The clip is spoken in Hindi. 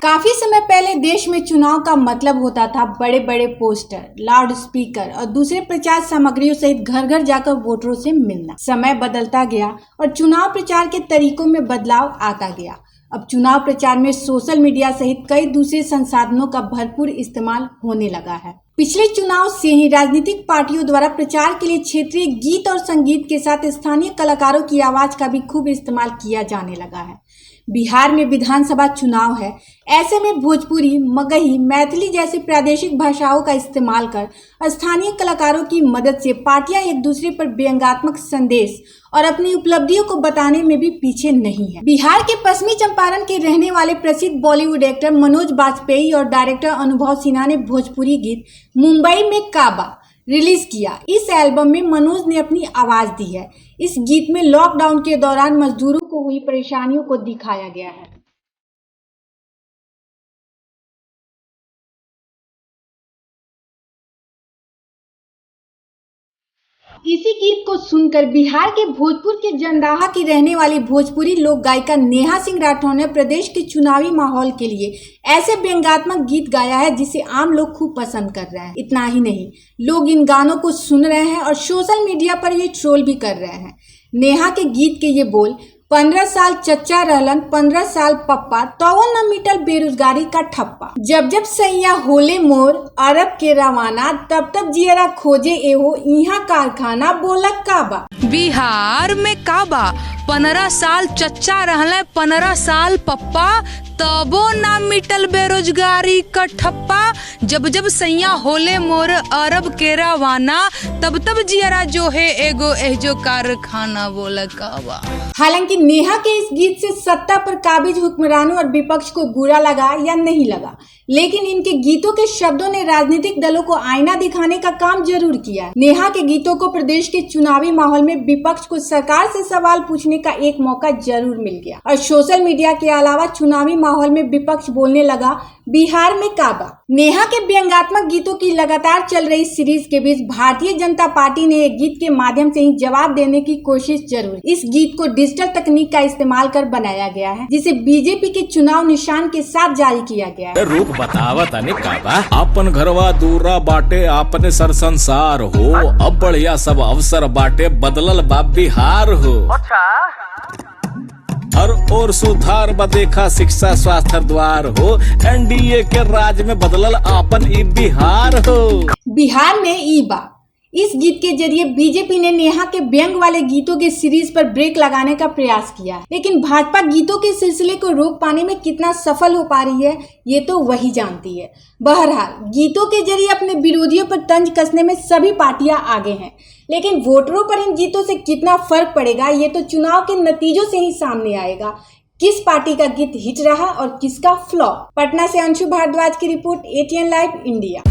काफी समय पहले देश में चुनाव का मतलब होता था बड़े बड़े पोस्टर, लाउड स्पीकर और दूसरे प्रचार सामग्रियों सहित घर घर जाकर वोटरों से मिलना। समय बदलता गया और चुनाव प्रचार के तरीकों में बदलाव आता गया। अब चुनाव प्रचार में सोशल मीडिया सहित कई दूसरे संसाधनों का भरपूर इस्तेमाल होने लगा है। पिछले चुनाव से ही राजनीतिक पार्टियों द्वारा प्रचार के लिए क्षेत्रीय गीत और संगीत के साथ स्थानीय कलाकारों की आवाज का भी खूब इस्तेमाल किया जाने लगा है। बिहार में विधानसभा चुनाव है, ऐसे में भोजपुरी, मगही, मैथिली जैसी प्रादेशिक भाषाओं का इस्तेमाल कर स्थानीय कलाकारों की मदद से पार्टियां एक दूसरे पर व्यंग्यात्मक संदेश और अपनी उपलब्धियों को बताने में भी पीछे नहीं है। बिहार के पश्चिमी चंपारण के रहने वाले प्रसिद्ध बॉलीवुड एक्टर मनोज बाजपेयी और डायरेक्टर अनुभव सिन्हा ने भोजपुरी गीत मुंबई में काबा रिलीज किया। इस एल्बम में मनोज ने अपनी आवाज दी है। इस गीत में लॉकडाउन के दौरान मजदूरों को हुई परेशानियों को दिखाया गया है। इसी गीत को सुनकर बिहार के भोजपुर के जंदाहा की रहने वाली भोजपुरी लोक गायिका नेहा सिंह राठौर ने प्रदेश के चुनावी माहौल के लिए ऐसे व्यंग्यात्मक गीत गाया है जिसे आम लोग खूब पसंद कर रहे हैं। इतना ही नहीं, लोग इन गानों को सुन रहे हैं और सोशल मीडिया पर ये ट्रोल भी कर रहे हैं। नेहा के गीत के ये बोल, 15 साल चच्चा रहलन 15 साल पप्पा, तो न मिटल बेरोजगारी का ठप्पा। जब जब सैया होले मोर अरब के रवाना, तब तब जियरा खोजे एहो इहाँ कारखाना, बोलक काबा। बिहार में काबा 15 साल चच्चा रहले 15 साल पप्पा, तबो ना मिटल बेरोजगारी का ठप्पा। जब जब सैया होले मोर अरब के रवाना, तब तब जियरा जो है एगो एहजो कारखाना, बोला काबा। हालांकि नेहा के इस गीत से सत्ता पर काबिज हुक्मरानों और विपक्ष को बुरा लगा या नहीं लगा, लेकिन इनके गीतों के शब्दों ने राजनीतिक दलों को आईना दिखाने का काम जरूर किया है। नेहा के गीतों को प्रदेश के चुनावी माहौल में विपक्ष को सरकार से सवाल पूछने का एक मौका जरूर मिल गया और सोशल मीडिया के अलावा चुनावी माहौल में विपक्ष बोलने लगा बिहार में काबा। नेहा के व्यंग्यात्मक गीतों की लगातार चल रही सीरीज के बीच भारतीय जनता पार्टी ने एक गीत के माध्यम से ही जवाब देने की कोशिश जरूर। इस गीत को डिजिटल तकनीक का इस्तेमाल कर बनाया गया है, जिसे बीजेपी के चुनाव निशान के साथ जारी किया गया है। रूप बतावत अने काबा, अपन घरवा दूरा बाटे आपने सर संसार हो, अब बढ़िया सब अवसर बाटे बदलल बा बिहार हो। हर और सुधार बदेखा शिक्षा स्वास्थ्य द्वार हो, एनडीए के राज में बदलल आपन ई बिहार हो। बिहार में ई बा इस गीत के जरिए बीजेपी ने नेहा के व्यंग वाले गीतों के सीरीज पर ब्रेक लगाने का प्रयास किया, लेकिन भाजपा गीतों के सिलसिले को रोक पाने में कितना सफल हो पा रही है ये तो वही जानती है। बहरहाल गीतों के जरिए अपने विरोधियों पर तंज कसने में सभी पार्टियां आगे हैं, लेकिन वोटरों पर इन गीतों से कितना फर्क पड़ेगा ये तो चुनाव के नतीजों से ही सामने आएगा। किस पार्टी का गीत हिट रहा और किसका फ्लॉप। पटना से अंशु भारद्वाज की रिपोर्ट, ATN लाइव इंडिया।